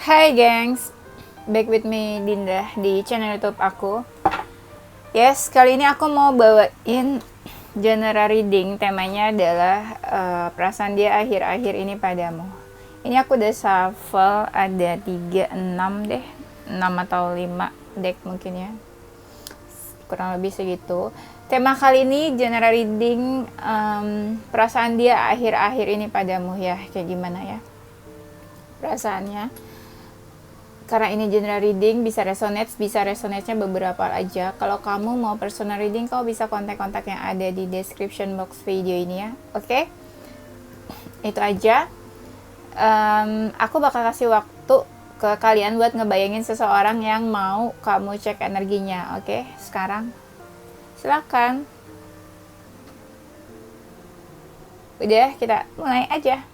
Hai gengs, back with me Dinda di channel YouTube aku. Yes, kali ini aku mau bawain general reading. Temanya adalah perasaan dia akhir-akhir ini padamu. Ini aku udah shuffle, ada 3, 6 deh, 6 atau 5 deck mungkin ya, kurang lebih segitu. Tema kali ini general reading, perasaan dia akhir-akhir ini padamu ya, kayak gimana ya perasaannya. Karena ini general reading, bisa resonate-nya beberapa aja. Kalau kamu mau personal reading, kau bisa kontak-kontak yang ada di description box video ini ya. Oke? Itu aja. Aku bakal kasih waktu ke kalian buat ngebayangin seseorang yang mau kamu cek energinya. Oke? Sekarang silakan. Udah, kita mulai aja.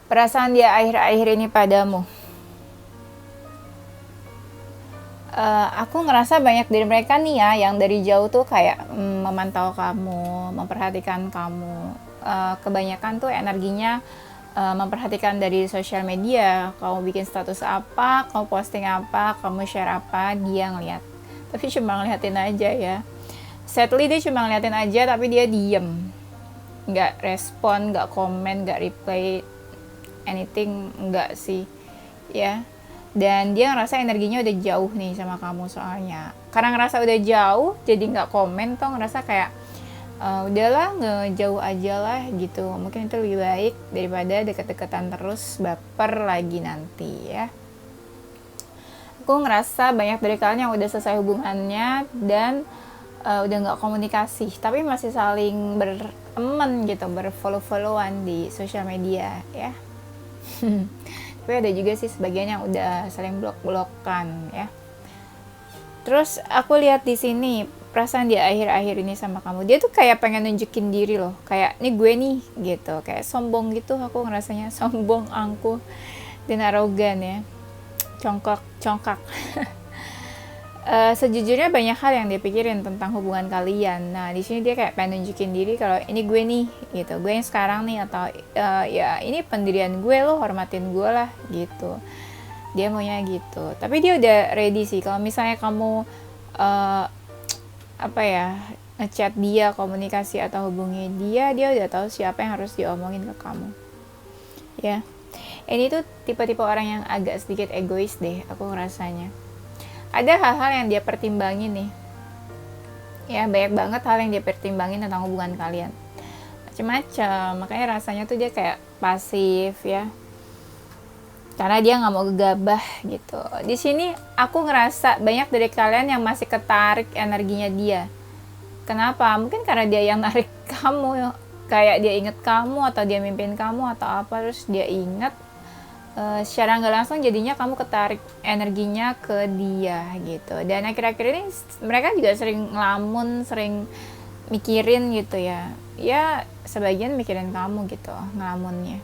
Perasaan dia akhir-akhir ini padamu. Aku ngerasa banyak dari mereka nih ya, yang dari jauh tuh kayak memantau kamu, memperhatikan kamu. Kebanyakan tuh energinya memperhatikan dari sosial media. Kamu bikin status apa, kamu posting apa, kamu share apa, dia ngeliat. Tapi cuma ngeliatin aja ya. Sadly dia cuma ngeliatin aja, tapi dia diem. Nggak respon, nggak komen, nggak reply anything, nggak sih. Ya. Dan dia ngerasa energinya udah jauh nih sama kamu soalnya. Karena ngerasa udah jauh, jadi nggak komen tuh, ngerasa kayak udahlah ngejauh aja lah gitu. Mungkin itu lebih baik daripada deket-deketan terus baper lagi nanti ya. Aku ngerasa banyak dari kalian yang udah selesai hubungannya dan udah nggak komunikasi, tapi masih saling berteman gitu, berfollow-followan di sosial media ya. Tapi ada juga sih sebagian yang udah saling blok-blokan ya. Terus aku lihat di sini perasaan dia akhir-akhir ini sama kamu. Dia tuh kayak pengen nunjukin diri loh. Kayak nih gue nih gitu. Kayak sombong gitu, aku ngerasanya sombong, angkuh, dan arogan ya. Congkak. Sejujurnya banyak hal yang dia pikirin tentang hubungan kalian. Nah, di sini dia kayak pengen nunjukin diri kalau ini gue nih, gitu. Gue yang sekarang nih, atau ya ini pendirian gue, lo hormatin gue lah, gitu. Dia maunya gitu. Tapi dia udah ready sih. Kalau misalnya kamu ngechat dia, komunikasi atau hubungi dia udah tahu siapa yang harus diomongin ke kamu. Ya. Ini tuh tipe-tipe orang yang agak sedikit egois deh, aku ngerasanya. Ada hal-hal yang dia pertimbangin nih ya, banyak banget hal yang dia pertimbangin tentang hubungan kalian, macam-macam. Makanya rasanya tuh dia kayak pasif ya, karena dia nggak mau gegabah gitu. Di sini aku ngerasa banyak dari kalian yang masih ketarik energinya dia. Kenapa? Mungkin karena dia yang narik kamu, kayak dia inget kamu atau dia mimpin kamu atau apa, terus dia inget. Secara nggak langsung jadinya kamu ketarik energinya ke dia gitu. Dan akhir-akhir ini mereka juga sering ngelamun, sering mikirin gitu ya. Ya sebagian mikirin kamu gitu ngelamunnya.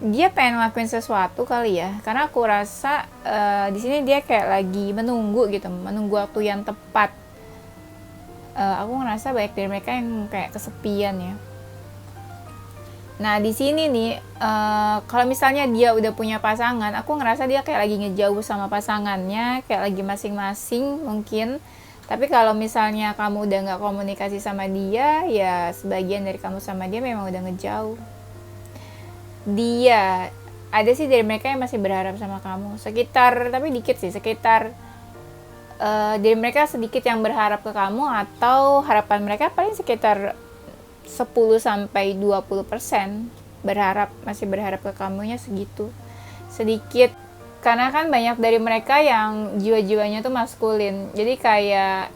Dia pengen ngelakuin sesuatu kali ya, karena aku rasa di sini dia kayak lagi menunggu gitu, menunggu waktu yang tepat. Aku ngerasa banyak dari mereka yang kayak kesepian ya. Nah di sini nih, kalau misalnya dia udah punya pasangan, aku ngerasa dia kayak lagi ngejauh sama pasangannya, kayak lagi masing-masing mungkin. Tapi kalau misalnya kamu udah nggak komunikasi sama dia, ya sebagian dari kamu sama dia memang udah ngejauh. Dia ada sih dari mereka yang masih berharap sama kamu, sekitar, tapi dikit sih, sekitar dari mereka sedikit yang berharap ke kamu, atau harapan mereka paling sekitar 10-20% masih berharap ke kamunya, segitu, sedikit. Karena kan banyak dari mereka yang jiwa-jiwanya tuh maskulin, jadi kayak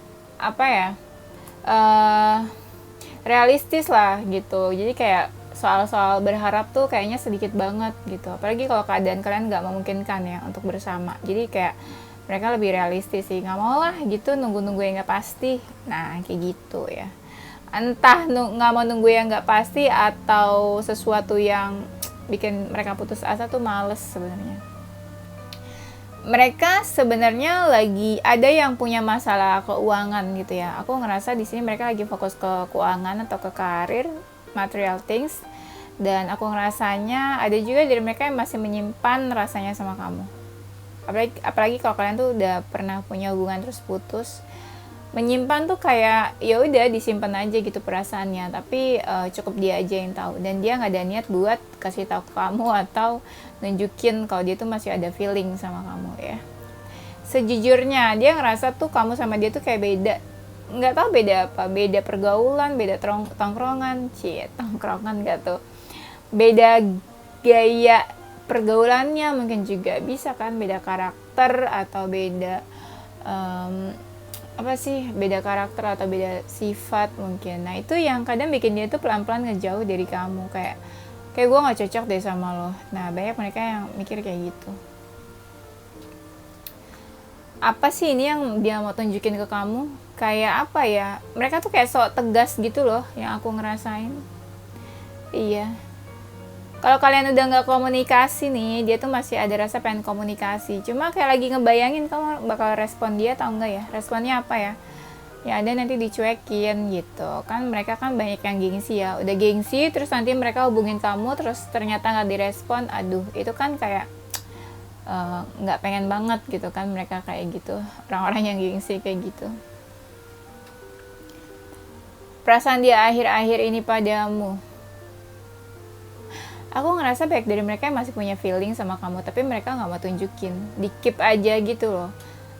realistis lah gitu. Jadi kayak soal-soal berharap tuh kayaknya sedikit banget gitu, apalagi kalau keadaan kalian nggak memungkinkan ya untuk bersama. Jadi kayak mereka lebih realistis sih, nggak mau lah gitu nunggu-nunggu yang nggak pasti. Nah kayak gitu ya, entah nggak mau nunggu yang nggak pasti atau sesuatu yang bikin mereka putus asa tuh males sebenarnya. Mereka sebenarnya lagi ada yang punya masalah keuangan gitu ya. Aku ngerasa di sini mereka lagi fokus ke keuangan atau ke karir, material things. Dan aku ngerasanya ada juga dari mereka yang masih menyimpan rasanya sama kamu. Apalagi kalau kalian tuh udah pernah punya hubungan terus putus, menyimpan tuh kayak ya udah disimpan aja gitu perasaannya, tapi cukup dia aja yang tahu, dan dia nggak ada niat buat kasih tahu ke kamu atau nunjukin kalau dia tuh masih ada feeling sama kamu ya. Sejujurnya dia ngerasa tuh kamu sama dia tuh kayak beda, nggak tahu beda apa, beda pergaulan, beda tongkrongan, tongkrongan nggak tuh, beda gaya pergaulannya mungkin juga bisa kan, beda karakter atau beda beda karakter atau beda sifat mungkin. Nah itu yang kadang bikin dia tuh pelan-pelan ngejauh dari kamu, kayak gue nggak cocok deh sama lo. Nah banyak mereka yang mikir kayak gitu. Apa sih ini yang dia mau tunjukin ke kamu? Kayak apa ya, mereka tuh kayak sok tegas gitu loh yang aku ngerasain. Iya, kalau kalian udah nggak komunikasi nih, dia tuh masih ada rasa pengen komunikasi. Cuma kayak lagi ngebayangin kamu bakal respon dia atau enggak ya. Responnya apa ya? Ya ada nanti dicuekin gitu. Kan mereka kan banyak yang gengsi ya. Udah gengsi terus nanti mereka hubungin kamu terus ternyata nggak direspon. Aduh, itu kan kayak nggak pengen banget gitu kan mereka kayak gitu. Orang-orang yang gengsi kayak gitu. Perasaan dia akhir-akhir ini padamu. Aku ngerasa baik dari mereka yang masih punya feeling sama kamu, tapi mereka nggak mau tunjukin, di keep aja gitu loh.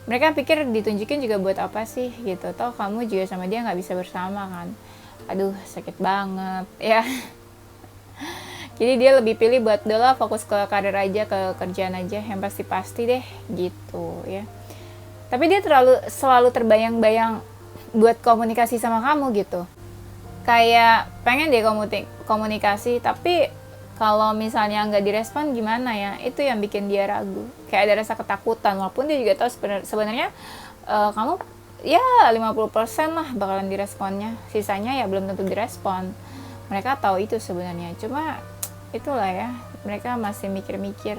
Mereka pikir ditunjukin juga buat apa sih gitu, toh kamu juga sama dia nggak bisa bersama kan. Aduh sakit banget ya. Jadi dia lebih pilih buat udahlah fokus ke karir aja, ke kerjaan aja, yang pasti deh gitu ya. Tapi dia selalu terbayang-bayang buat komunikasi sama kamu gitu. Kayak pengen deh komunikasi, tapi kalau misalnya nggak direspon gimana ya, itu yang bikin dia ragu, kayak ada rasa ketakutan, walaupun dia juga tahu sebenarnya kamu ya 50% lah bakalan diresponnya, sisanya ya belum tentu direspon. Mereka tahu itu sebenarnya, cuma itulah ya, mereka masih mikir-mikir.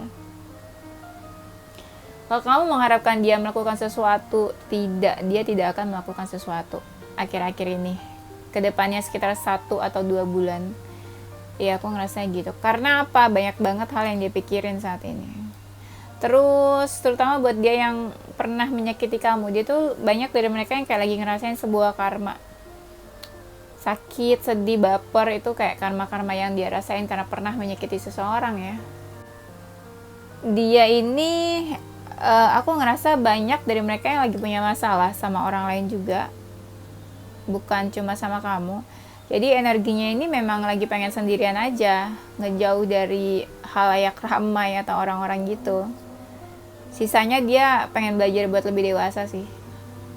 Kalau kamu mengharapkan dia melakukan sesuatu, dia tidak akan melakukan sesuatu akhir-akhir ini, kedepannya sekitar 1 atau 2 bulan. Ya aku ngerasanya gitu. Karena apa? Banyak banget hal yang dia pikirin saat ini. Terus terutama buat dia yang pernah menyakiti kamu, dia tuh banyak dari mereka yang kayak lagi ngerasain sebuah karma. Sakit, sedih, baper, itu kayak karma-karma yang dia rasain karena pernah menyakiti seseorang ya. Dia ini aku ngerasa banyak dari mereka yang lagi punya masalah sama orang lain juga, bukan cuma sama kamu. Jadi energinya ini memang lagi pengen sendirian aja, ngejauh dari halayak ramai atau orang-orang gitu. Sisanya dia pengen belajar buat lebih dewasa sih.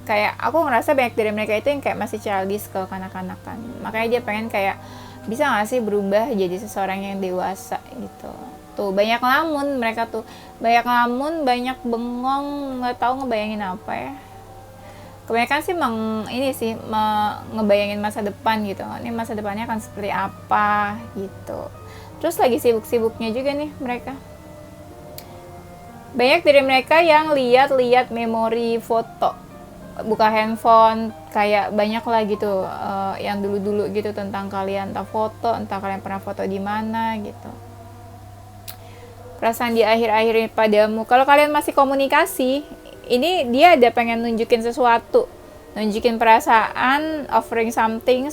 Kayak aku ngerasa banyak dari mereka itu yang kayak masih childish, ke kanak-kanakan. Makanya dia pengen kayak bisa gak sih berubah jadi seseorang yang dewasa gitu. Tuh banyak ngelamun mereka tuh, banyak ngelamun, banyak bengong, nggak tahu ngebayangin apa ya. Kebanyakan sih ngebayangin masa depan gitu. Ini masa depannya akan seperti apa gitu. Terus lagi sibuk-sibuknya juga nih mereka. Banyak dari mereka yang lihat memori foto, buka handphone, kayak banyak lah gitu yang dulu-dulu gitu tentang kalian, entah foto, entah kalian pernah foto di mana gitu. Perasaan di akhir-akhir ini padamu. Kalau kalian masih komunikasi, ini dia ada pengen nunjukin sesuatu, nunjukin perasaan, offering something,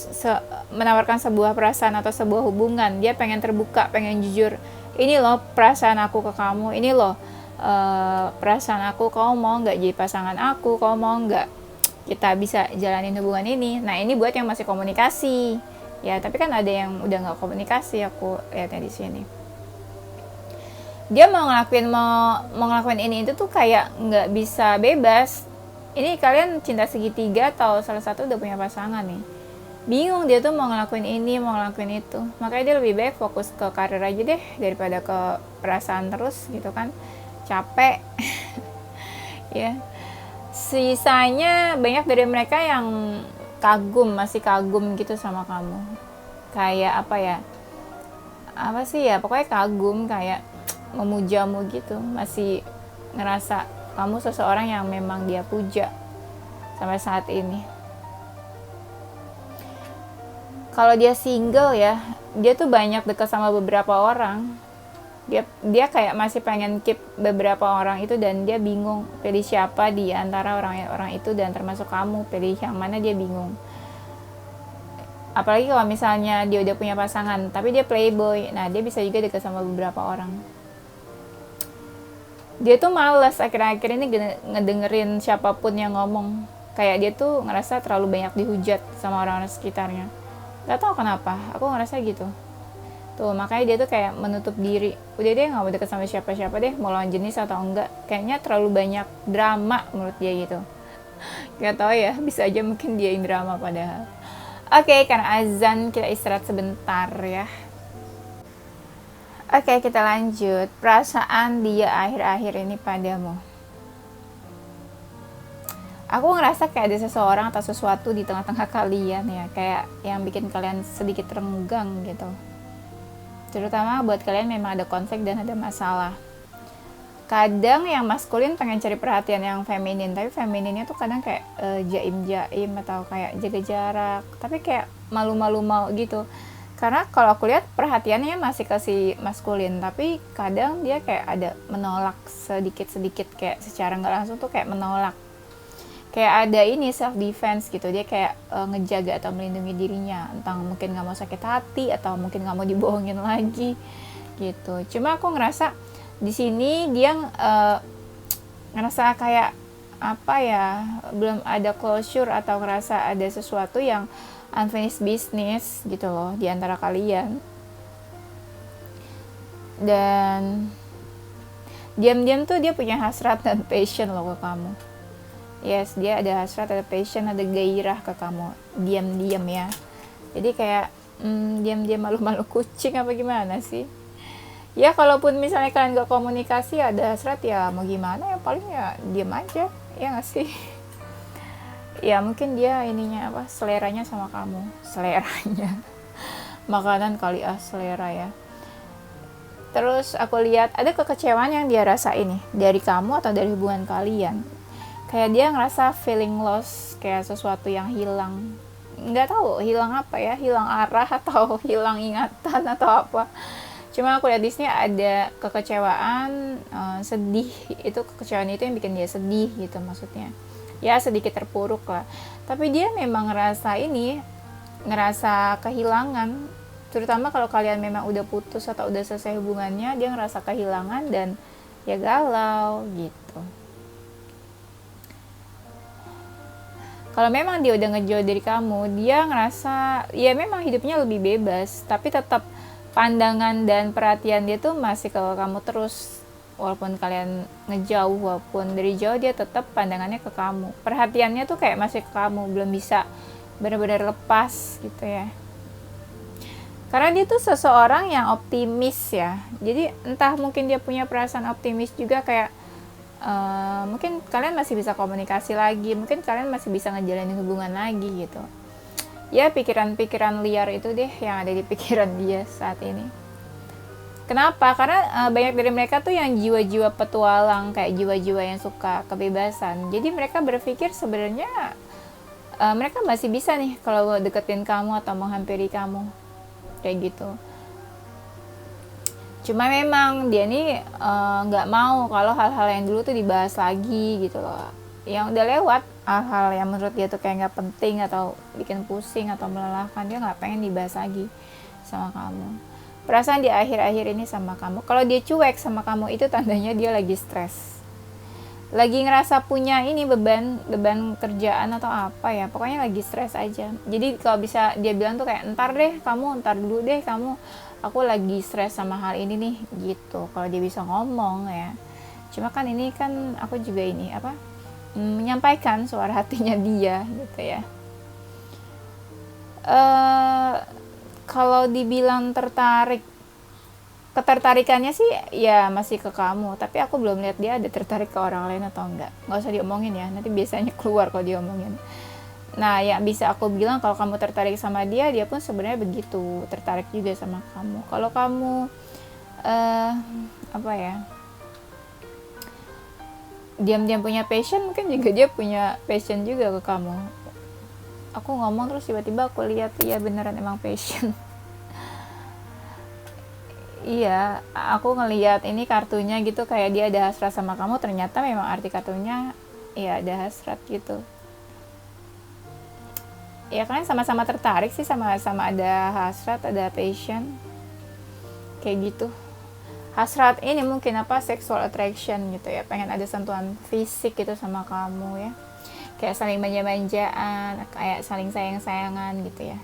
menawarkan sebuah perasaan atau sebuah hubungan. Dia pengen terbuka, pengen jujur. Ini loh perasaan aku ke kamu, ini loh perasaan aku, kamu mau nggak jadi pasangan aku, kamu mau nggak kita bisa jalanin hubungan ini. Nah ini buat yang masih komunikasi ya, tapi kan ada yang udah nggak komunikasi, aku lihatnya di sini. Dia mau ngelakuin ini itu tuh kayak nggak bisa bebas. Ini kalian cinta segitiga atau salah satu udah punya pasangan nih, bingung dia tuh mau ngelakuin ini, mau ngelakuin itu. Makanya dia lebih baik fokus ke karir aja deh daripada ke perasaan terus gitu kan, capek. Ya, sisanya banyak dari mereka yang masih kagum gitu sama kamu. Kayak apa sih ya, pokoknya kagum, kayak memujamu gitu, masih ngerasa kamu seseorang yang memang dia puja sampai saat ini. Kalau dia single ya, dia tuh banyak dekat sama beberapa orang. Dia kayak masih pengen keep beberapa orang itu, dan dia bingung pilih siapa di antara orang-orang itu, dan termasuk kamu, pilih yang mana dia bingung. Apalagi kalau misalnya dia udah punya pasangan tapi dia playboy, nah dia bisa juga dekat sama beberapa orang. Dia tuh males akhir-akhir ini ngedengerin siapapun yang ngomong, kayak dia tuh ngerasa terlalu banyak dihujat sama orang-orang sekitarnya. Gak tau kenapa, aku ngerasa gitu tuh. Makanya dia tuh kayak menutup diri, udah deh gak mau deket sama siapa-siapa deh, mau lawan jenis atau enggak, kayaknya terlalu banyak drama menurut dia gitu. Gak tau ya, bisa aja mungkin dia yang drama padahal. Oke, karena azan kita istirahat sebentar ya. Oke, kita lanjut. Perasaan dia akhir-akhir ini padamu. Aku ngerasa kayak ada seseorang atau sesuatu di tengah-tengah kalian ya, kayak yang bikin kalian sedikit renggang gitu. Terutama buat kalian memang ada konflik dan ada masalah. Kadang yang maskulin pengen cari perhatian yang feminin, tapi femininnya tuh kadang kayak jaim-jaim atau kayak jaga jarak, tapi kayak malu-malu mau gitu. Karena kalau aku lihat perhatiannya masih kasih maskulin, tapi kadang dia kayak ada menolak sedikit-sedikit, kayak secara nggak langsung tuh kayak menolak. Kayak ada ini self defense gitu, dia kayak ngejaga atau melindungi dirinya, entah mungkin nggak mau sakit hati atau mungkin nggak mau dibohongin lagi gitu. Cuma aku ngerasa di sini dia ngerasa kayak apa ya, belum ada closure atau ngerasa ada sesuatu yang unfinished business gitu loh di antara kalian. Dan diam-diam tuh dia punya hasrat dan passion loh ke kamu. Yes, dia ada hasrat, ada passion, ada gairah ke kamu. Diam-diam ya. Jadi kayak diam-diam malu-malu kucing apa gimana sih? Ya kalaupun misalnya kalian gak komunikasi, ada hasrat ya mau gimana ya, paling ya diam aja. Ya gak sih? Ya mungkin dia ininya apa, seleranya sama kamu, seleranya makanan kali selera ya. Terus aku lihat ada kekecewaan yang dia rasain nih dari kamu atau dari hubungan kalian. Kayak dia ngerasa feeling lost, kayak sesuatu yang hilang, nggak tahu hilang apa ya, hilang arah atau hilang ingatan atau apa. Cuma aku lihat di sini ada kekecewaan, sedih. Itu kekecewaan itu yang bikin dia sedih gitu maksudnya. Ya sedikit terpuruk lah, tapi dia memang ngerasa kehilangan, terutama kalau kalian memang udah putus atau udah selesai hubungannya, dia ngerasa kehilangan dan ya galau gitu. Kalau memang dia udah ngejauh dari kamu, dia ngerasa ya memang hidupnya lebih bebas, tapi tetap pandangan dan perhatian dia tuh masih ke kamu terus. Walaupun kalian ngejauh, walaupun dari jauh, dia tetap pandangannya ke kamu. Perhatiannya tuh kayak masih ke kamu, belum bisa benar-benar lepas gitu ya. Karena dia tuh seseorang yang optimis ya. Jadi entah mungkin dia punya perasaan optimis juga, kayak mungkin kalian masih bisa komunikasi lagi, mungkin kalian masih bisa ngejalanin hubungan lagi gitu. Ya pikiran-pikiran liar itu deh yang ada di pikiran dia saat ini. Kenapa? Karena banyak dari mereka tuh yang jiwa-jiwa petualang, kayak jiwa-jiwa yang suka kebebasan. Jadi mereka berpikir sebenarnya mereka masih bisa nih kalau deketin kamu atau menghampiri kamu, kayak gitu. Cuma memang dia nih nggak mau kalau hal-hal yang dulu tuh dibahas lagi gitu loh. Yang udah lewat, hal-hal yang menurut dia tuh kayak nggak penting atau bikin pusing atau melelahkan, dia nggak pengen dibahas lagi sama kamu. Perasaan di akhir-akhir ini sama kamu, kalau dia cuek sama kamu, itu tandanya dia lagi stres, lagi ngerasa punya ini beban kerjaan atau apa ya, pokoknya lagi stres aja. Jadi kalau bisa dia bilang tuh kayak ntar dulu deh kamu, aku lagi stres sama hal ini nih gitu, kalau dia bisa ngomong ya. Cuma kan ini kan aku juga ini apa, menyampaikan suara hatinya dia gitu ya. Kalau dibilang ketertarikannya sih ya masih ke kamu, tapi aku belum lihat dia ada tertarik ke orang lain atau enggak. Nggak usah diomongin ya, nanti biasanya keluar kalau diomongin. Nah ya bisa aku bilang kalau kamu tertarik sama dia, dia pun sebenarnya begitu tertarik juga sama kamu. Kalau kamu apa ya, diam-diam punya passion, mungkin juga dia punya passion juga ke kamu. Aku ngomong terus tiba-tiba aku lihat ya beneran emang passion. Iya, aku ngelihat ini kartunya gitu kayak dia ada hasrat sama kamu, ternyata memang arti kartunya ya ada hasrat gitu. Ya kalian sama-sama tertarik sih, sama-sama ada hasrat, ada passion kayak gitu. Hasrat ini mungkin apa, sexual attraction gitu ya, pengen ada sentuhan fisik gitu sama kamu ya, kayak saling manja-manjaan, kayak saling sayang-sayangan gitu ya.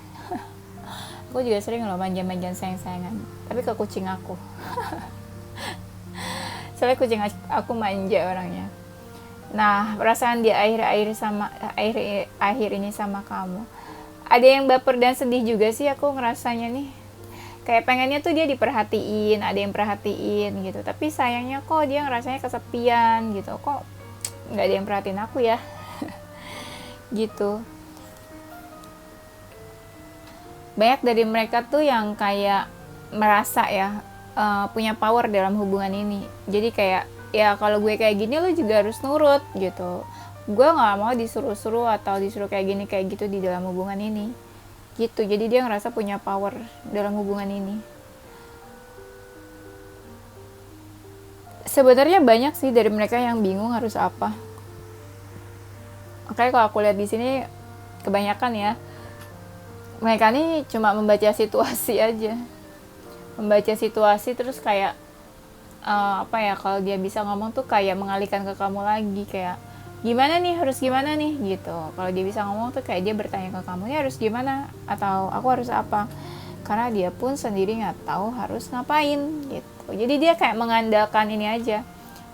Aku juga sering loh manja-manjaan, sayang-sayangan, tapi ke kucing aku. Soalnya kucing aku manja orangnya. Nah, perasaan di akhir ini sama kamu, ada yang baper dan sedih juga sih aku ngerasanya nih. Kayak pengennya tuh dia diperhatiin, ada yang perhatiin gitu, tapi sayangnya kok dia ngerasanya kesepian gitu, kok nggak ada yang perhatiin aku ya. Gitu. Banyak dari mereka tuh yang kayak merasa ya, punya power dalam hubungan ini. Jadi kayak ya kalau gue kayak gini lo juga harus nurut gitu. Gue nggak mau disuruh-suruh atau disuruh kayak gini kayak gitu di dalam hubungan ini gitu. Jadi dia ngerasa punya power dalam hubungan ini. Sebenarnya banyak sih dari mereka yang bingung harus apa. Oke, kalau aku lihat di sini kebanyakan ya, mereka ini cuma membaca situasi aja, membaca situasi terus kayak apa ya, kalau dia bisa ngomong tuh kayak mengalihkan ke kamu lagi, kayak gimana nih, harus gimana nih gitu. Kalau dia bisa ngomong tuh kayak dia bertanya ke kamu, ini harus gimana atau aku harus apa, karena dia pun sendiri nggak tahu harus ngapain gitu. Jadi dia kayak mengandalkan ini aja,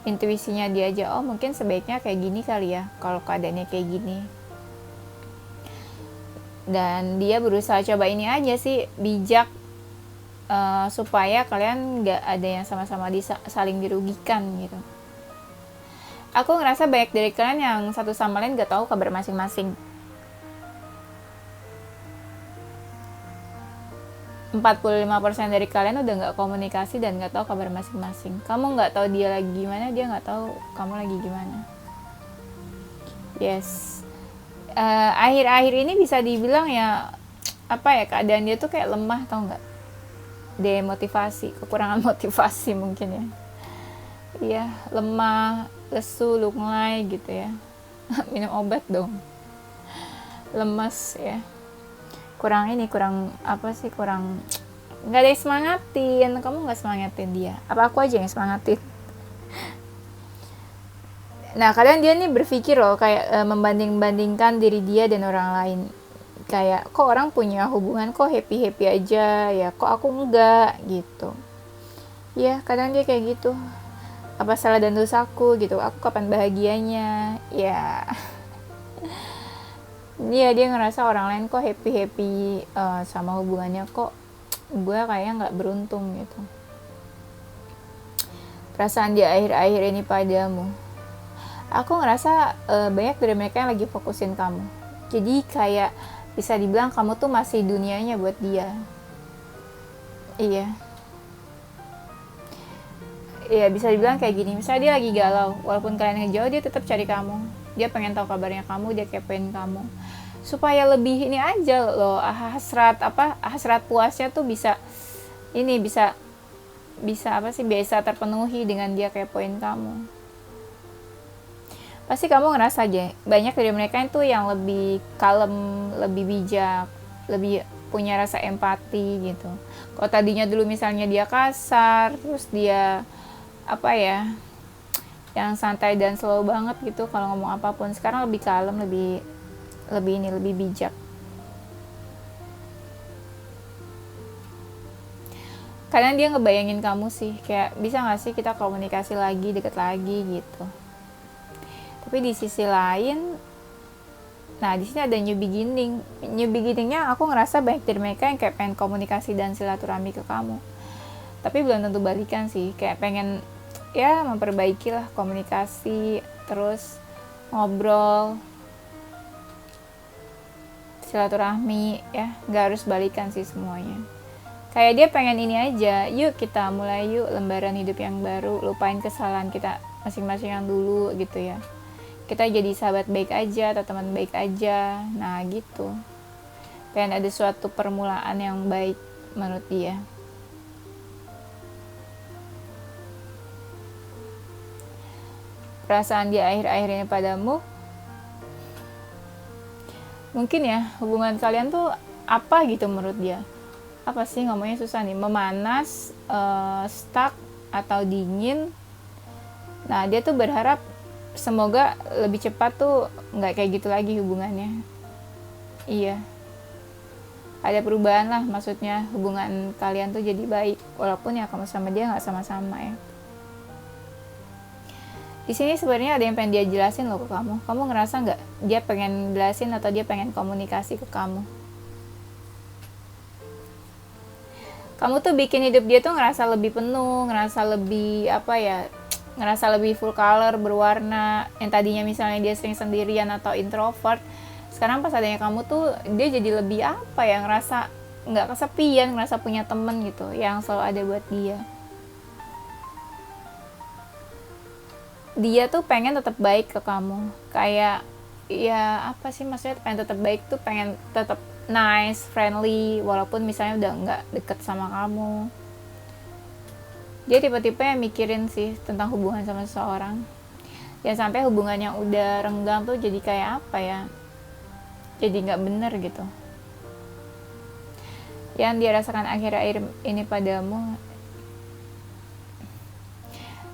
intuisinya dia aja, oh mungkin sebaiknya kayak gini kali ya kalau keadaannya kayak gini. Dan dia berusaha coba ini aja sih, bijak, supaya kalian nggak ada yang sama-sama saling dirugikan gitu. Aku ngerasa banyak dari kalian yang satu sama lain gak tahu kabar masing-masing. 45% dari kalian udah gak komunikasi dan gak tahu kabar masing-masing. Kamu gak tahu dia lagi gimana, dia gak tahu kamu lagi gimana. Yes. Akhir-akhir ini bisa dibilang ya, apa ya, keadaan dia tuh kayak lemah, tau gak? Demotivasi, kekurangan motivasi mungkin ya. Iya, lemah, lesu, lunglai gitu ya. Minum obat dong. Lemes ya. Kurang apa sih, kurang nggak ada yang semangatin. Kamu nggak semangatin dia, apa aku aja yang semangatin? Nah, kadang dia nih berpikir loh kayak membanding-bandingkan diri dia dan orang lain. Kayak kok orang punya hubungan kok happy-happy aja ya, kok aku enggak gitu. Ya, kadang dia kayak gitu. Apa salah dan dosaku gitu, aku kapan bahagianya ya. Dia ngerasa orang lain kok happy-happy sama hubungannya, kok gue kayaknya nggak beruntung gitu. Perasaan di akhir-akhir ini padamu, aku ngerasa banyak dari mereka yang lagi fokusin kamu. Jadi kayak bisa dibilang kamu tuh masih dunianya buat dia. Iya, bisa dibilang kayak gini, misalnya dia lagi galau, walaupun kalian ngejauh, dia tetap cari kamu. Dia pengen tahu kabarnya kamu, dia kepoin kamu, supaya lebih ini aja loh, hasrat puasnya tuh bisa apa sih, biasa terpenuhi dengan dia kepoin kamu. Pasti kamu ngerasa aja banyak dari mereka itu yang lebih kalem, lebih bijak, lebih punya rasa empati gitu. Kalau tadinya dulu misalnya dia kasar, terus dia apa ya, yang santai dan slow banget gitu kalau ngomong apapun, sekarang lebih kalem, lebih bijak. Kadang dia ngebayangin kamu sih, kayak bisa nggak sih kita komunikasi lagi, deket lagi gitu. Tapi di sisi lain, nah di sini ada new beginningnya aku ngerasa banyak dari mereka yang kayak pengen komunikasi dan silaturahmi ke kamu, tapi belum tentu balikan sih. Kayak pengen ya memperbaiki lah komunikasi, terus ngobrol, silaturahmi ya, nggak harus balikan sih semuanya. Kayak dia pengen ini aja, yuk kita mulai yuk lembaran hidup yang baru, lupain kesalahan kita masing-masing yang dulu gitu ya, kita jadi sahabat baik aja atau teman baik aja. Nah gitu, pengen ada suatu permulaan yang baik menurut dia. perasaan dia akhir-akhir ini padamu, mungkin ya hubungan kalian tuh apa gitu menurut dia. Apa sih ngomongnya susah nih, memanas, stuck atau dingin. Nah dia tuh berharap semoga lebih cepat tuh nggak kayak gitu lagi hubungannya. Iya, ada perubahan lah, maksudnya hubungan kalian tuh jadi baik walaupun ya kamu sama dia nggak sama-sama ya. Di sini sebenarnya ada yang pengen dia jelasin loh ke kamu. Kamu ngerasa nggak dia pengen jelasin atau dia pengen komunikasi ke kamu? Kamu tuh bikin hidup dia tuh ngerasa lebih penuh, ngerasa lebih apa ya, ngerasa lebih full color, berwarna. Yang tadinya misalnya dia sering sendirian atau introvert, sekarang pas adanya kamu tuh dia jadi lebih apa ya, ngerasa nggak kesepian, ngerasa punya temen gitu yang selalu ada buat dia. Dia tuh pengen tetap baik ke kamu, kayak ya apa sih maksudnya pengen tetap baik tuh, pengen tetap nice, friendly walaupun misalnya udah nggak deket sama kamu. Dia tipe-tipe yang mikirin sih tentang hubungan sama seseorang, ya sampai hubungan yang udah renggang tuh jadi kayak apa ya, jadi nggak bener gitu. Yang dia rasakan akhir-akhir ini padamu,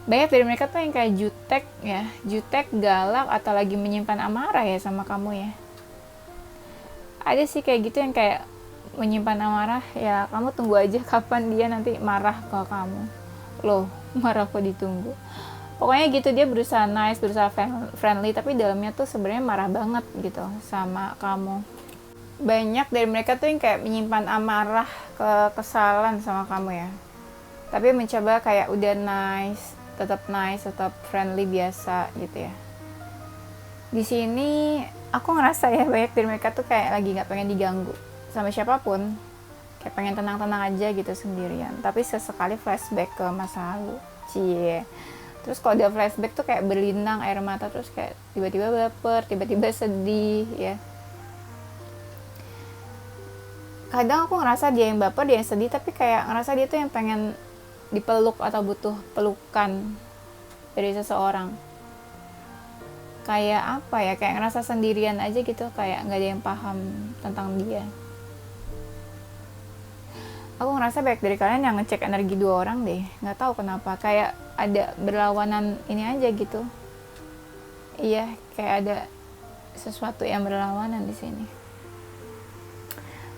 banyak dari mereka tuh yang kayak jutek ya, jutek, galak, atau lagi menyimpan amarah ya sama kamu ya. Ada sih kayak gitu yang kayak menyimpan amarah ya, kamu tunggu aja kapan dia nanti marah ke kamu. Loh, marah kok ditunggu? Pokoknya gitu, dia berusaha nice, berusaha friendly, tapi dalamnya tuh sebenarnya marah banget gitu sama kamu. Banyak dari mereka tuh yang kayak menyimpan amarah, kekesalan sama kamu ya. Tapi mencoba kayak udah nice, tetap friendly biasa gitu ya. Di sini aku ngerasa ya banyak dari mereka tuh kayak lagi nggak pengen diganggu sama siapapun, kayak pengen tenang-tenang aja gitu sendirian. Tapi sesekali flashback ke masa lalu, cie. Terus kalau ada flashback tuh kayak berlinang air mata, terus kayak tiba-tiba baper, tiba-tiba sedih ya. Kadang aku ngerasa dia yang baper, dia yang sedih, tapi kayak ngerasa dia tuh yang pengen dipeluk atau butuh pelukan dari seseorang. Kayak apa ya, kayak ngerasa sendirian aja gitu, kayak nggak ada yang paham tentang dia. Aku ngerasa banyak dari kalian yang ngecek energi dua orang deh, nggak tahu kenapa, kayak ada berlawanan ini aja gitu. Iya, kayak ada sesuatu yang berlawanan di sini.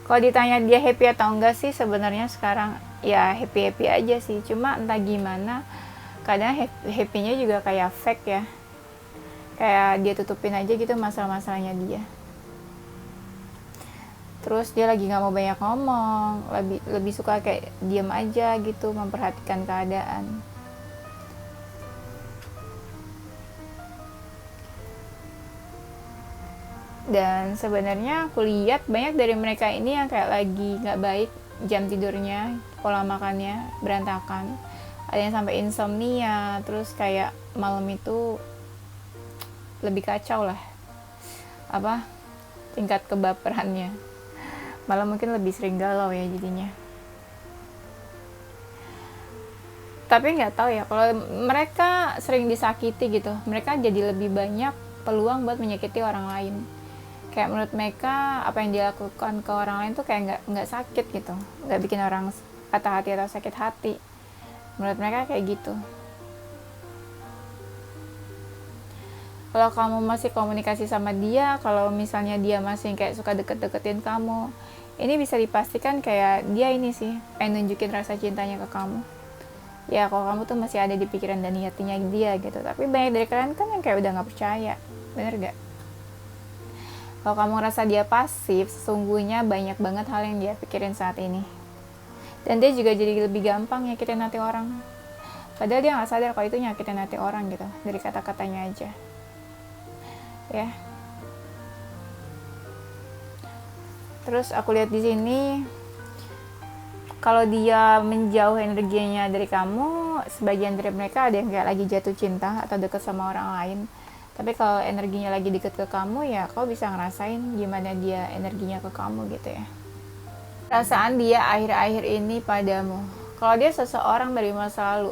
Kalau ditanya dia happy atau enggak sih, sebenarnya sekarang ya happy aja sih, cuma entah gimana kadang happy-nya juga kayak fake ya, kayak dia tutupin aja gitu masalah-masalahnya dia. Terus dia lagi nggak mau banyak ngomong, lebih suka kayak diam aja gitu, memperhatikan keadaan. Dan sebenarnya aku lihat banyak dari mereka ini yang kayak lagi nggak baik, jam tidurnya, pola makannya berantakan, ada yang sampai insomnia, terus kayak malam itu lebih kacau lah, apa tingkat kebaperannya, malah mungkin lebih sering galau ya jadinya. Tapi nggak tahu ya, kalau mereka sering disakiti gitu, mereka jadi lebih banyak peluang buat menyakiti orang lain. Kayak menurut mereka apa yang dia lakukan ke orang lain tuh kayak nggak sakit gitu, nggak bikin orang patah hati atau sakit hati. Menurut mereka kayak gitu. Kalau kamu masih komunikasi sama dia, kalau misalnya dia masih kayak suka deket-deketin kamu, ini bisa dipastikan kayak dia ini sih pengen nunjukin rasa cintanya ke kamu. Ya kalau kamu tuh masih ada di pikiran dan hatinya dia gitu. Tapi banyak dari kalian kan yang kayak udah nggak percaya, bener gak? Kalau kamu ngerasa dia pasif, sesungguhnya banyak banget hal yang dia pikirin saat ini. Dan dia juga jadi lebih gampang nyakitin hati orang. Padahal dia nggak sadar kalau itu nyakitin hati orang gitu, dari kata-katanya aja. Ya. Terus aku lihat di sini, kalau dia menjauh energinya dari kamu, sebagian dari mereka ada yang kayak lagi jatuh cinta atau deket sama orang lain. Tapi kalau energinya lagi deket ke kamu, ya kau bisa ngerasain gimana dia energinya ke kamu gitu ya. Perasaan dia akhir-akhir ini padamu. Kalau dia seseorang dari masa lalu,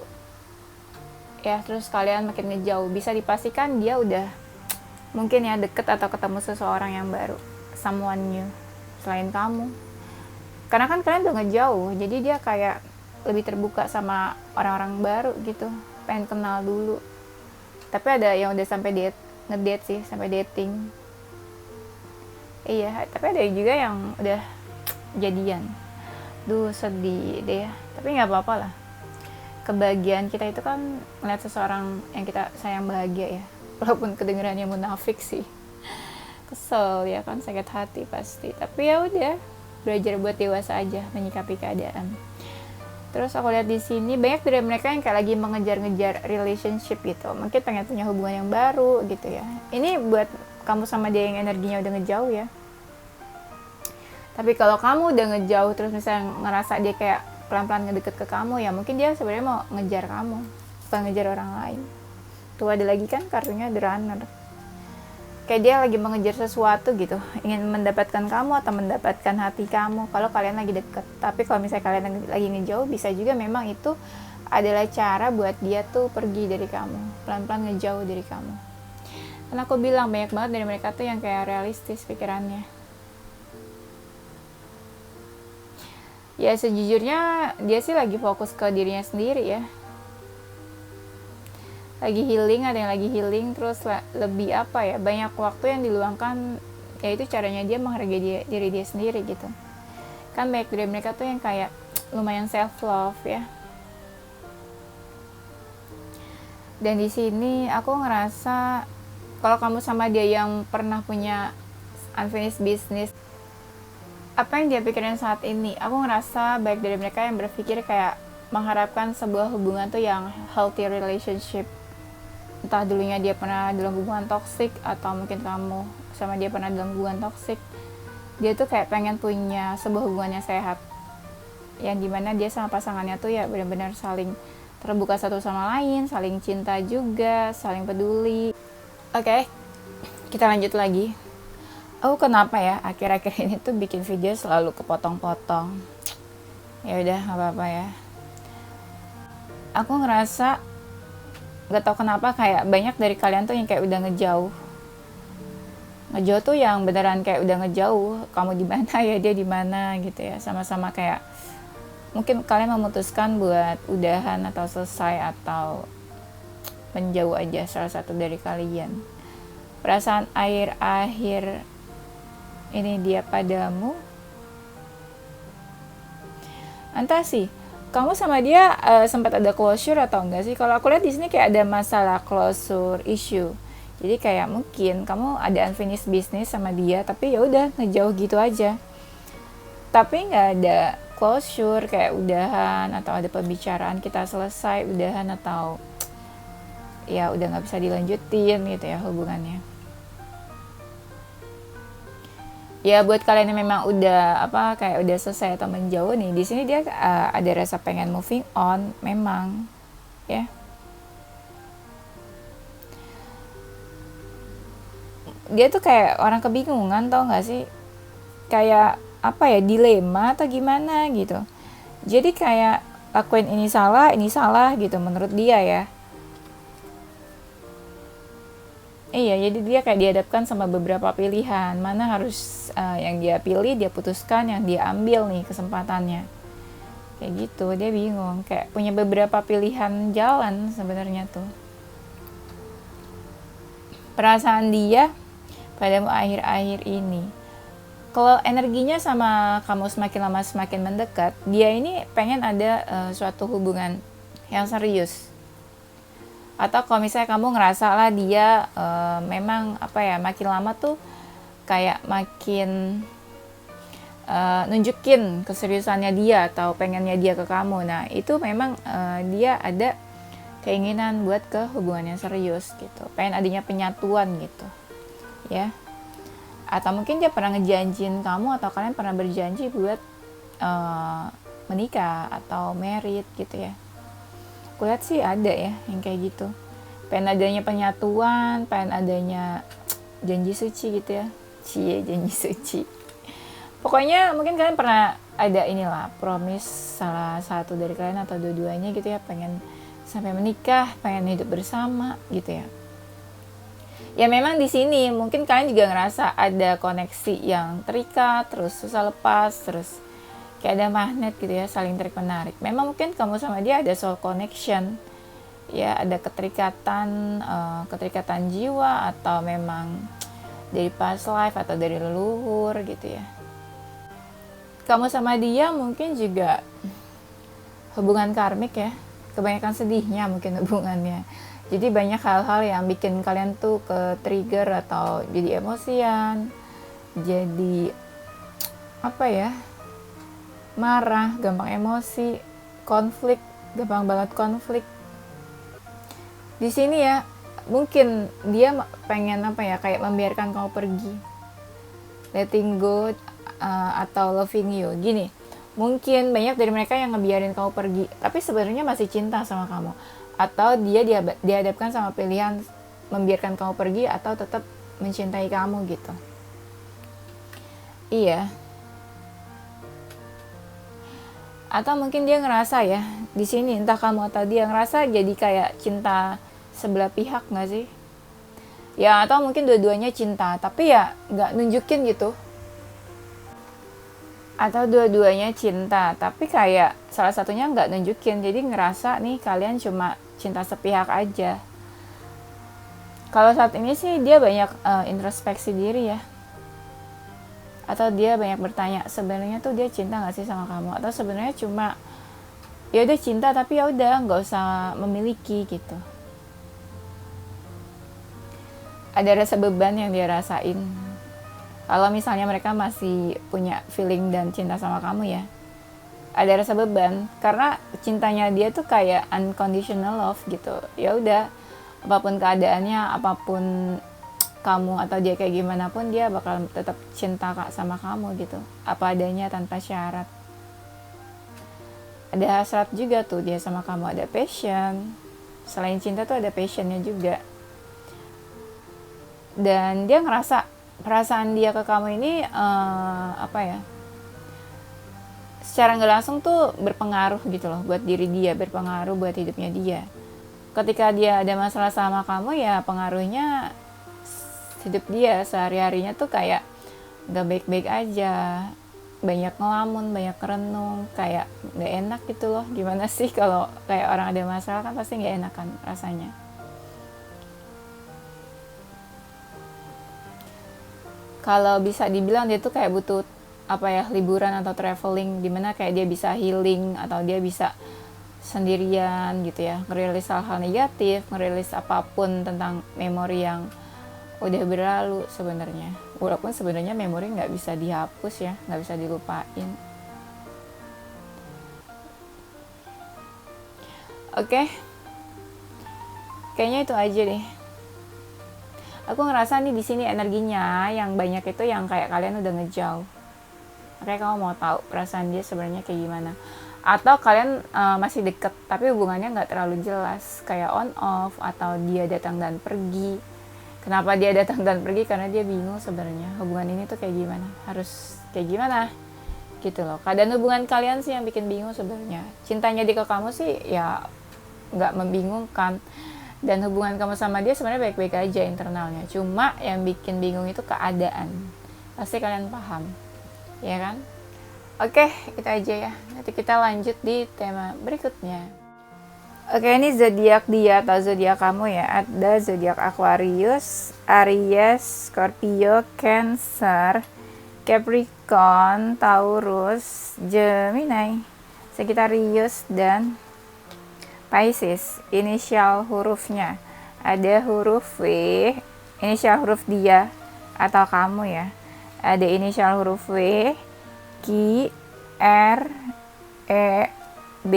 ya, terus kalian makin ngejauh, bisa dipastikan dia udah mungkin ya deket atau ketemu seseorang yang baru, someone new selain kamu. Karena kan kalian udah ngejauh, jadi dia kayak lebih terbuka sama orang-orang baru gitu, pengen kenal dulu. Tapi ada yang udah sampai ngedate sih, sampai dating. Iya, tapi ada juga yang udah jadian. Duh, sedih deh ya. Tapi nggak apa-apa lah. Kebahagiaan kita itu kan melihat seseorang yang kita sayang bahagia ya. Walaupun kedengarannya munafik sih. Kesel ya kan, sakit hati pasti. Tapi ya udah, belajar buat dewasa aja menyikapi keadaan. Terus aku lihat di sini banyak dari mereka yang kayak lagi mengejar-ngejar relationship gitu. Mungkin pengen punya hubungan yang baru gitu ya. Ini buat kamu sama dia yang energinya udah ngejauh ya. Tapi kalau kamu udah ngejauh terus misalnya ngerasa dia kayak pelan-pelan ngedeket ke kamu, ya mungkin dia sebenarnya mau ngejar kamu, bukan ngejar orang lain. Tuh ada lagi kan kartunya The Runner. Kayak dia lagi mengejar sesuatu gitu, ingin mendapatkan kamu atau mendapatkan hati kamu kalau kalian lagi deket. Tapi kalau misalnya kalian lagi ngejauh, bisa juga memang itu adalah cara buat dia tuh pergi dari kamu, pelan-pelan ngejauh dari kamu. Karena aku bilang banyak banget dari mereka tuh yang kayak realistis pikirannya. Ya sejujurnya dia sih lagi fokus ke dirinya sendiri ya. Lagi healing, ada yang lagi healing, terus lebih apa ya, banyak waktu yang diluangkan, yaitu caranya dia menghargai diri dia sendiri gitu. Kan banyak dari mereka tuh yang kayak lumayan self love ya. Dan di sini aku ngerasa kalau kamu sama dia yang pernah punya unfinished business, apa yang dia pikirin saat ini, aku ngerasa baik dari mereka yang berpikir kayak mengharapkan sebuah hubungan tuh yang healthy relationship. Entah dulunya dia pernah dalam hubungan toksik, atau mungkin kamu sama dia pernah dalam hubungan toksik. Dia tuh kayak pengen punya sebuah hubungan yang sehat, yang dimana dia sama pasangannya tuh ya benar-benar saling terbuka satu sama lain, saling cinta juga, saling peduli. Oke, kita lanjut lagi. Aku kenapa ya akhir-akhir ini tuh bikin video selalu kepotong-potong. Ya udah, nggak apa-apa ya. Aku ngerasa nggak tahu kenapa kayak banyak dari kalian tuh yang kayak udah ngejauh tuh yang beneran kayak udah ngejauh. Kamu di mana ya, dia di mana gitu ya, sama-sama kayak mungkin kalian memutuskan buat udahan atau selesai atau menjauh aja salah satu dari kalian. Perasaan akhir-akhir ini dia padamu, entah sih kamu sama dia sempat ada closure atau enggak sih? Kalau aku lihat di sini kayak ada masalah closure issue. Jadi kayak mungkin kamu ada unfinished business sama dia, tapi ya udah ngejauh gitu aja. Tapi nggak ada closure kayak udahan atau ada pembicaraan kita selesai udahan atau ya udah nggak bisa dilanjutin gitu ya hubungannya. Ya buat kalian yang memang udah kayak udah selesai atau menjauh nih, di sini dia ada rasa pengen moving on memang ya. Dia tuh kayak orang kebingungan, tau nggak sih, kayak dilema atau gimana gitu. Jadi kayak lakuin ini salah gitu menurut dia ya. Iya, jadi dia kayak dihadapkan sama beberapa pilihan. Mana harus yang dia pilih, dia putuskan, yang dia ambil nih kesempatannya. Kayak gitu, dia bingung. Kayak punya beberapa pilihan jalan sebenarnya tuh. Perasaan dia padamu akhir-akhir ini. Kalau energinya sama kamu semakin lama semakin mendekat, dia ini pengen ada suatu hubungan yang serius. Atau kalau misalnya kamu ngerasa lah dia memang makin lama tuh kayak makin nunjukin keseriusannya dia atau pengennya dia ke kamu. Nah itu memang dia ada keinginan buat ke hubungan yang serius gitu, pengen adanya penyatuan gitu ya. Atau mungkin dia pernah ngejanjiin kamu atau kalian pernah berjanji buat menikah atau married gitu ya. Aku lihat sih ada ya yang kayak gitu, pengen adanya penyatuan, pengen adanya janji suci gitu ya. Janji suci, pokoknya mungkin kalian pernah ada inilah promise salah satu dari kalian atau dua-duanya gitu ya, pengen sampai menikah, pengen hidup bersama gitu ya. Ya memang di sini mungkin kalian juga ngerasa ada koneksi yang terikat, terus susah lepas, terus kayak ada magnet gitu ya, saling tarik menarik. Memang mungkin kamu sama dia ada soul connection, ya ada keterikatan, keterikatan jiwa, atau memang dari past life atau dari leluhur gitu ya. Kamu sama dia mungkin juga hubungan karmik ya, kebanyakan sedihnya mungkin hubungannya. Jadi banyak hal-hal yang bikin kalian tuh ke trigger atau jadi emosian, jadi apa ya, marah, gampang emosi, konflik, gampang banget konflik. Di sini ya mungkin dia pengen apa ya, kayak membiarkan kamu pergi, letting go, atau loving you. Gini, mungkin banyak dari mereka yang ngebiarin kamu pergi tapi sebenarnya masih cinta sama kamu, atau dia dihadapkan sama pilihan membiarkan kamu pergi atau tetap mencintai kamu gitu. Iya, atau mungkin dia ngerasa ya di sini, entah kamu atau dia ngerasa jadi kayak cinta sebelah pihak nggak sih ya, atau mungkin dua-duanya cinta tapi ya nggak nunjukin gitu, atau dua-duanya cinta tapi kayak salah satunya nggak nunjukin, jadi ngerasa nih kalian cuma cinta sepihak aja. Kalau saat ini sih dia banyak introspeksi diri ya, atau dia banyak bertanya sebenarnya tuh dia cinta nggak sih sama kamu, atau sebenarnya cuma ya udah cinta tapi ya udah nggak usah memiliki gitu. Ada rasa beban yang dia rasain kalau misalnya mereka masih punya feeling dan cinta sama kamu ya. Ada rasa beban karena cintanya dia tuh kayak unconditional love gitu. Ya udah, apapun keadaannya, apapun kamu atau dia kayak gimana pun, dia bakal tetap cinta sama kamu gitu, apa adanya tanpa syarat. Ada hasrat juga tuh dia sama kamu, ada passion. Selain cinta tuh ada passionnya juga. Dan dia ngerasa perasaan dia ke kamu ini apa ya, secara nggak langsung tuh berpengaruh gitu loh buat diri dia, berpengaruh buat hidupnya dia. Ketika dia ada masalah sama kamu ya pengaruhnya hidup dia sehari-harinya tuh kayak nggak baik-baik aja, banyak ngelamun, banyak renung, kayak nggak enak gitu loh. Gimana sih kalau kayak orang ada masalah kan pasti nggak enak kan rasanya. Kalau bisa dibilang dia tuh kayak butuh apa ya, liburan atau traveling, dimana kayak dia bisa healing atau dia bisa sendirian gitu ya, ngerilis hal-hal negatif, ngerilis apapun tentang memori yang udah berlalu sebenarnya. Walaupun sebenarnya memori nggak bisa dihapus ya, nggak bisa dilupain. Oke, kayaknya itu aja deh. Aku ngerasa nih di sini energinya yang banyak itu yang kayak kalian udah ngejauh. Makanya kamu mau tahu perasaan dia sebenarnya kayak gimana. Atau kalian masih deket tapi hubungannya nggak terlalu jelas, kayak on off, atau dia datang dan pergi. Kenapa dia datang dan pergi? Karena dia bingung sebenarnya hubungan ini tuh kayak gimana, harus kayak gimana gitu loh. Keadaan hubungan kalian sih yang bikin bingung sebenarnya. Cintanya dia ke kamu sih ya nggak membingungkan, dan hubungan kamu sama dia sebenarnya baik-baik aja internalnya. Cuma yang bikin bingung itu keadaan. Pasti kalian paham, ya kan? Oke, itu aja ya. Nanti kita lanjut di tema berikutnya. Oke, ini zodiak dia atau zodiak kamu ya. Ada zodiak Aquarius, Aries, Scorpio, Cancer, Capricorn, Taurus, Gemini, Sagittarius, dan Pisces. Inisial hurufnya ada huruf W, inisial huruf dia atau kamu ya. Ada inisial huruf W, Q, R, E, B,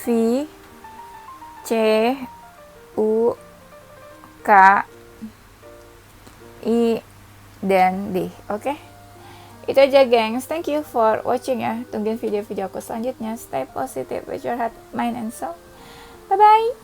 V, C, U, K, I, dan D. Oke? Itu aja gengs, thank you for watching ya. Tungguin video-video aku selanjutnya. Stay positive with your heart, mind, and soul. Bye-bye.